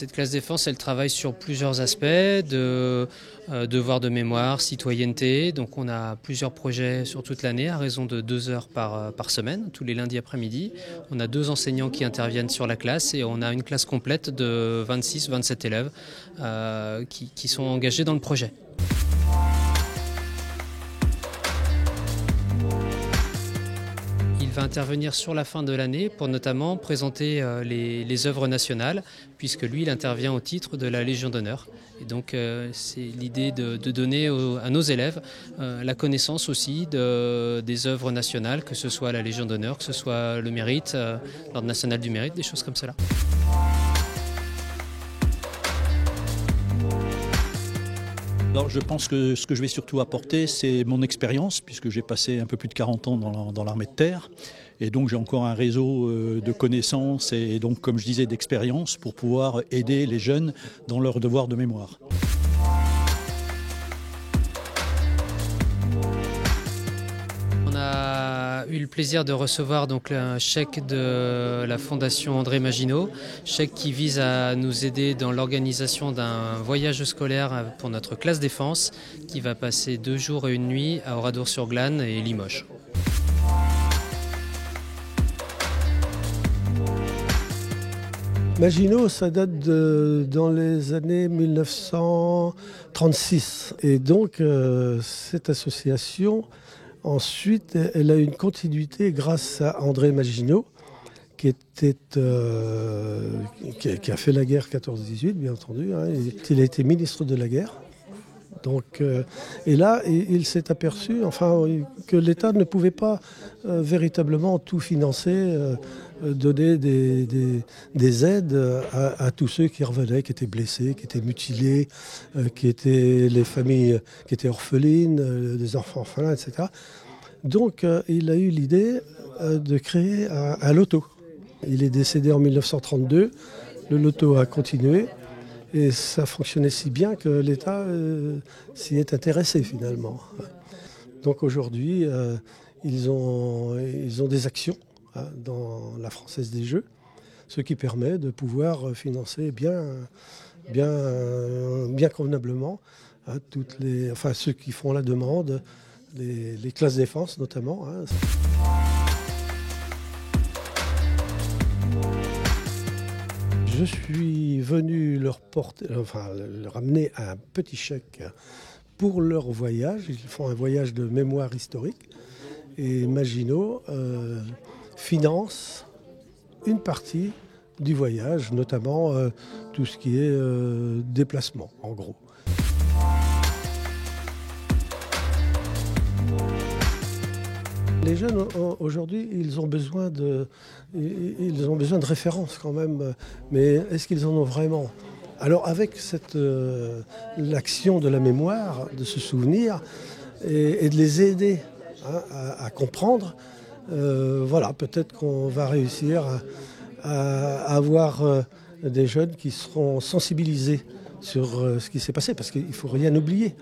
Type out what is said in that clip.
Cette classe défense, elle travaille sur plusieurs aspects, de devoirs de mémoire, citoyenneté. Donc on a plusieurs projets sur toute l'année à raison de 2 heures par semaine, tous les lundis après-midi. On a 2 enseignants qui interviennent sur la classe et on a une classe complète de 26-27 élèves qui sont engagés dans le projet. Il va intervenir sur la fin de l'année pour notamment présenter les œuvres nationales, puisque lui, il intervient au titre de la Légion d'honneur. Et donc, c'est l'idée de donner à nos élèves la connaissance aussi des œuvres nationales, que ce soit la Légion d'honneur, que ce soit le mérite, l'Ordre national du mérite, des choses comme cela. Alors, je pense que ce que je vais surtout apporter, c'est mon expérience, puisque j'ai passé un peu plus de 40 ans dans l'armée de terre. Et donc, j'ai encore un réseau de connaissances et donc, comme je disais, d'expérience pour pouvoir aider les jeunes dans leur devoir de mémoire. On a eu le plaisir de recevoir donc un chèque de la Fondation André Maginot, chèque qui vise à nous aider dans l'organisation d'un voyage scolaire pour notre classe défense qui va passer 2 jours et 1 nuit à Oradour-sur-Glane et Limoges. Maginot, ça date dans les années 1936. Et donc, cette association, ensuite, elle a une continuité grâce à André Maginot, qui a fait la guerre 14-18, bien entendu. Il a été ministre de la guerre. Donc, et là, il s'est aperçu que l'État ne pouvait pas véritablement tout financer, donner des aides à tous ceux qui revenaient, qui étaient blessés, qui étaient mutilés, qui étaient les familles qui étaient orphelines, des enfants orphelins, etc. Donc, il a eu l'idée de créer un loto. Il est décédé en 1932, le loto a continué. Et ça fonctionnait si bien que l'État s'y est intéressé finalement. Donc aujourd'hui, ils ont des actions dans la Française des Jeux, ce qui permet de pouvoir financer bien convenablement ceux qui font la demande, les classes défense notamment. Je suis venu leur amener un petit chèque pour leur voyage. Ils font un voyage de mémoire historique. Et Maginot finance une partie du voyage, notamment tout ce qui est déplacement, en gros. Les jeunes, aujourd'hui, ils ont besoin de références quand même, mais est-ce qu'ils en ont vraiment ? Alors avec l'action de la mémoire, de se souvenir et de les aider à comprendre, peut-être qu'on va réussir à avoir des jeunes qui seront sensibilisés sur ce qui s'est passé, parce qu'il ne faut rien oublier.